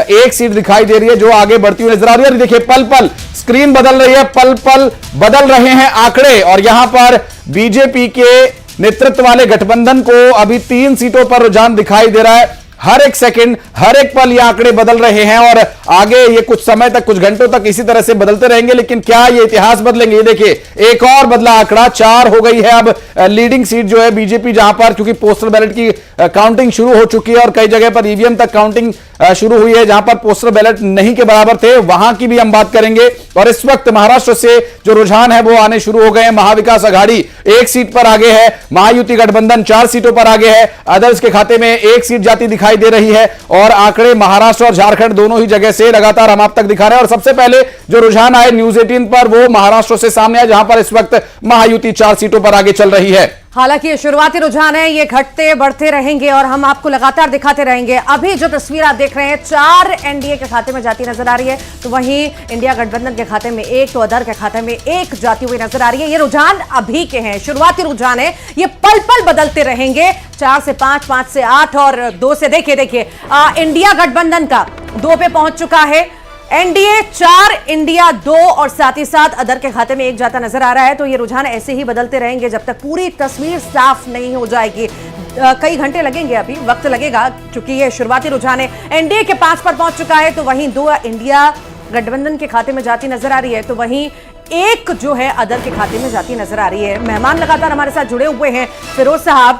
एक सीट दिखाई दे रही है जो आगे बढ़ती हुई नजर आ रही है। देखिए पल पल स्क्रीन बदल रही है, पल पल बदल रहे हैं आंकड़े, और यहां पर बीजेपी के नेतृत्व वाले गठबंधन को अभी 3 सीटों पर रुझान दिखाई दे रहा है। हर एक सेकंड, हर एक पल ये आंकड़े बदल रहे हैं और आगे ये कुछ समय तक, कुछ घंटों तक इसी तरह से बदलते रहेंगे। लेकिन क्या ये इतिहास बदलेंगे? ये देखिए एक और बदला आंकड़ा, 4 हो गई है अब लीडिंग सीट जो है बीजेपी, जहां पर क्योंकि पोस्टल बैलेट की काउंटिंग शुरू हो चुकी है और कई जगह पर ईवीएम तक काउंटिंग शुरू हुई है, जहां पर पोस्टल बैलेट नहीं के बराबर थे, वहां की भी हम बात करेंगे। और इस वक्त महाराष्ट्र से जो रुझान है वो आने शुरू हो गए हैं। महाविकास आघाड़ी 1 सीट पर आगे है, महायुति गठबंधन 4 सीटों पर आगे है, अदर्स के खाते में 1 सीट जाती दिखाई दे रही है। और आंकड़े महाराष्ट्र और झारखंड दोनों ही जगह से लगातार हम आप तक दिखा रहे हैं। और सबसे पहले जो रुझान आए न्यूज 18 पर वो महाराष्ट्र से सामने आया, जहां पर इस वक्त महायुति 4 सीटों पर आगे चल रही है। हालांकि ये शुरुआती रुझान है, ये घटते बढ़ते रहेंगे और हम आपको लगातार दिखाते रहेंगे। अभी जो तस्वीर आप देख रहे हैं, 4 एनडीए के खाते में जाती नजर आ रही है, तो वहीं इंडिया गठबंधन के खाते में 1, तो अदर के खाते में 1 जाती हुई नजर आ रही है। ये रुझान अभी के हैं, शुरुआती रुझान है, ये पल पल बदलते रहेंगे। 4 से 5, 5 से 8 और 2 से देखिए इंडिया गठबंधन का 2 पे पहुंच चुका है, एनडीए 4, इंडिया 2 और साथ ही साथ अदर के खाते में 1 जाता नजर आ रहा है। तो ये रुझान ऐसे ही बदलते रहेंगे जब तक पूरी तस्वीर साफ नहीं हो जाएगी। कई घंटे लगेंगे, अभी वक्त लगेगा, क्योंकि ये शुरुआती रुझान है। एनडीए के 5 पर पहुंच चुका है, तो वहीं 2 इंडिया गठबंधन के खाते में जाती नजर आ रही है, तो वहीं 1 जो है अदर के खाते में जाती नजर आ रही है। मेहमान लगातार हमारे साथ जुड़े हुए हैं। फिरोज साहब,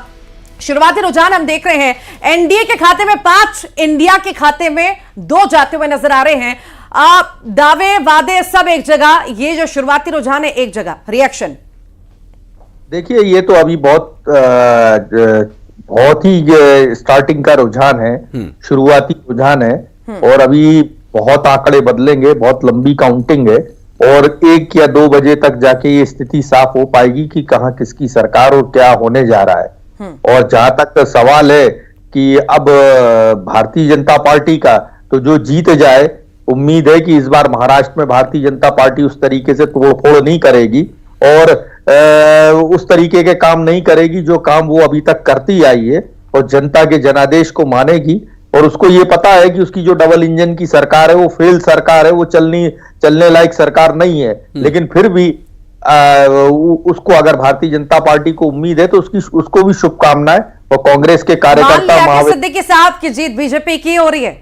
शुरुआती रुझान हम देख रहे हैं, एनडीए के खाते में 5, इंडिया के खाते में 2 जाते हुए नजर आ रहे हैं। दावे वादे सब एक जगह, ये जो शुरुआती रुझान है एक जगह, रिएक्शन? देखिए ये तो अभी बहुत ही स्टार्टिंग का रुझान है, शुरुआती रुझान है, और अभी बहुत आंकड़े बदलेंगे, बहुत लंबी काउंटिंग है, और 1 या 2 बजे तक जाके ये स्थिति साफ हो पाएगी कि कहां किसकी सरकार और क्या होने जा रहा है। और जहां तक सवाल है कि अब भारतीय जनता पार्टी का, तो जो जीत जाए, उम्मीद है कि इस बार महाराष्ट्र में भारतीय जनता पार्टी उस तरीके से तोड़फोड़ नहीं करेगी और उस तरीके के काम नहीं करेगी जो काम वो अभी तक करती आई है, और जनता के जनादेश को मानेगी। और उसको ये पता है कि उसकी जो डबल इंजन की सरकार है वो फेल सरकार है, वो चलने लायक सरकार नहीं है। लेकिन फिर भी उसको अगर भारतीय जनता पार्टी को उम्मीद है तो उसको भी शुभकामनाएं। और कांग्रेस के कार्यकर्ता सिद्दीकी साहब की जीत बीजेपी की हो रही है,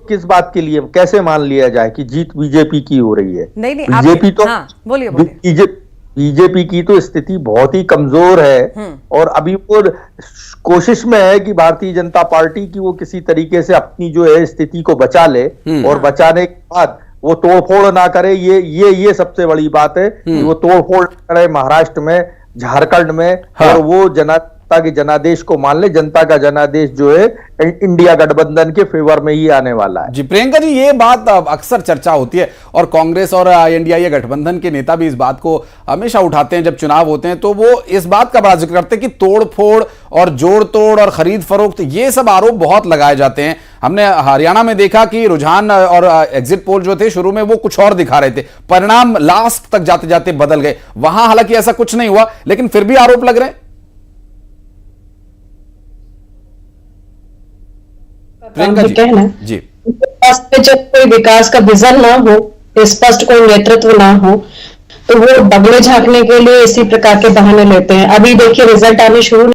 किस बात के लिए, कैसे मान लिया जाए कि जीत बीजेपी की हो रही है? नहीं बीजेपी तो, हाँ, बोलिए। बीजेपी की तो स्थिति बहुत ही कमजोर है, और अभी वो कोशिश में है कि भारतीय जनता पार्टी की वो किसी तरीके से अपनी जो है स्थिति को बचा ले, और बचाने के बाद वो तोड़फोड़ ना करे। ये सबसे बड़ी बात है कि वो तोड़फोड़ करे महाराष्ट्र में, झारखंड में, हाँ। और वो जनता के जनादेश को मान ले। जनता का जनादेश जो है इंडिया गठबंधन के फेवर में ही आने वाला है। जी प्रियंका जी, ये बात अक्सर चर्चा होती है और कांग्रेस और एनडीए गठबंधन के नेता भी इस बात को हमेशा उठाते हैं जब चुनाव होते हैं, तो वो इस बात का बड़ा जिक्र करते हैं कि तोड़-फोड़ और जोड़-तोड़ और खरीद फरोख्त, ये सब आरोप बहुत लगाए जाते हैं। हमने हरियाणा में देखा कि रुझान और एग्जिट पोल जो थे शुरू में वो कुछ और दिखा रहे थे, परिणाम लास्ट तक जाते जाते बदल गए। वहां हालांकि ऐसा कुछ नहीं हुआ, लेकिन फिर भी आरोप लग रहे हैं। कहना जी, जब कोई विकास का विजन ना हो, स्पष्ट कोई नेतृत्व ना हो, तो वो बगले झांकने के लिए इसी प्रकार के बहाने लेते हैं। अभी देखिए रिजल्ट आने शुरू